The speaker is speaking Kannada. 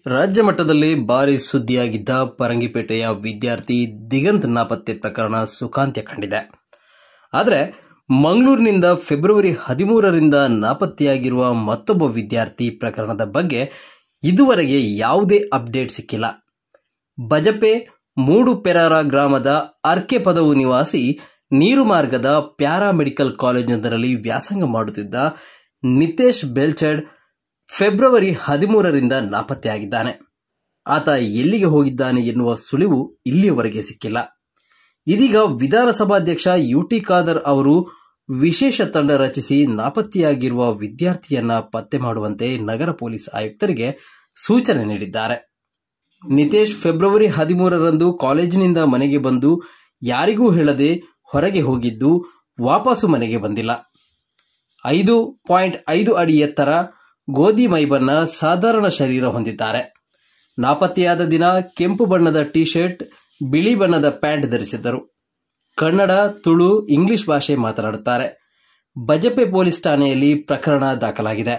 ರಾಜ್ಯ ಮಟ್ಟದಲ್ಲಿ ಭಾರಿ ಸುದ್ದಿಯಾಗಿದ್ದ ಪರಂಗಿಪೇಟೆಯ ವಿದ್ಯಾರ್ಥಿ ದಿಗಂತ್ ನಾಪತ್ತೆ ಪ್ರಕರಣ ಸುಖಾಂತ್ಯ ಕಂಡಿದೆ. ಆದರೆ ಮಂಗಳೂರಿನಿಂದ ಫೆಬ್ರವರಿ 13ರಿಂದ ನಾಪತ್ತೆಯಾಗಿರುವ ಮತ್ತೊಬ್ಬ ವಿದ್ಯಾರ್ಥಿ ಪ್ರಕರಣದ ಬಗ್ಗೆ ಇದುವರೆಗೆ ಯಾವುದೇ ಅಪ್ಡೇಟ್ ಸಿಕ್ಕಿಲ್ಲ. ಬಜಪೆ ಮೂಡುಪೆರಾರ ಗ್ರಾಮದ ಅರ್ಕೆಪದವು ನಿವಾಸಿ ನೀರುಮಾರ್ಗದ ಪ್ಯಾರಾಮೆಡಿಕಲ್ ಕಾಲೇಜಿನೊಂದರಲ್ಲಿ ವ್ಯಾಸಂಗ ಮಾಡುತ್ತಿದ್ದ ನಿತೇಶ್ ಬೆಲ್ಚಡ್ ಫೆಬ್ರವರಿ 13ರಿಂದ ನಾಪತ್ತೆಯಾಗಿದ್ದಾನೆ. ಆತ ಎಲ್ಲಿಗೆ ಹೋಗಿದ್ದಾನೆ ಎನ್ನುವ ಸುಳಿವು ಇಲ್ಲಿಯವರೆಗೆ ಸಿಕ್ಕಿಲ್ಲ. ಇದೀಗ ವಿಧಾನಸಭಾಧ್ಯಕ್ಷ ಯುಟಿ ಖಾದರ್ ಅವರು ವಿಶೇಷ ತಂಡ ರಚಿಸಿ ನಾಪತ್ತೆಯಾಗಿರುವ ವಿದ್ಯಾರ್ಥಿಯನ್ನ ಪತ್ತೆ ಮಾಡುವಂತೆ ನಗರ ಪೊಲೀಸ್ ಆಯುಕ್ತರಿಗೆ ಸೂಚನೆ ನೀಡಿದ್ದಾರೆ. ನಿತೇಶ್ ಫೆಬ್ರವರಿ 13ರಂದು ಕಾಲೇಜಿನಿಂದ ಮನೆಗೆ ಬಂದು ಯಾರಿಗೂ ಹೇಳದೆ ಹೊರಗೆ ಹೋಗಿದ್ದು ವಾಪಸ್ಸು ಮನೆಗೆ ಬಂದಿಲ್ಲ. 5.5 ಅಡಿ ಎತ್ತರ, ಗೋಧಿ ಮೈಬಣ್ಣ, ಸಾಧಾರಣ ಶರೀರ ಹೊಂದಿದ್ದಾರೆ. ನಾಪತ್ತೆಯಾದ ದಿನ ಕೆಂಪು ಬಣ್ಣದ ಟಿ ಶರ್ಟ್, ಬಿಳಿ ಬಣ್ಣದ ಪ್ಯಾಂಟ್ ಧರಿಸಿದ್ದರು. ಕನ್ನಡ, ತುಳು, ಇಂಗ್ಲಿಷ್ ಭಾಷೆ ಮಾತನಾಡುತ್ತಾರೆ. ಬಜಪೆ ಪೊಲೀಸ್ ಠಾಣೆಯಲ್ಲಿ ಪ್ರಕರಣ ದಾಖಲಾಗಿದೆ.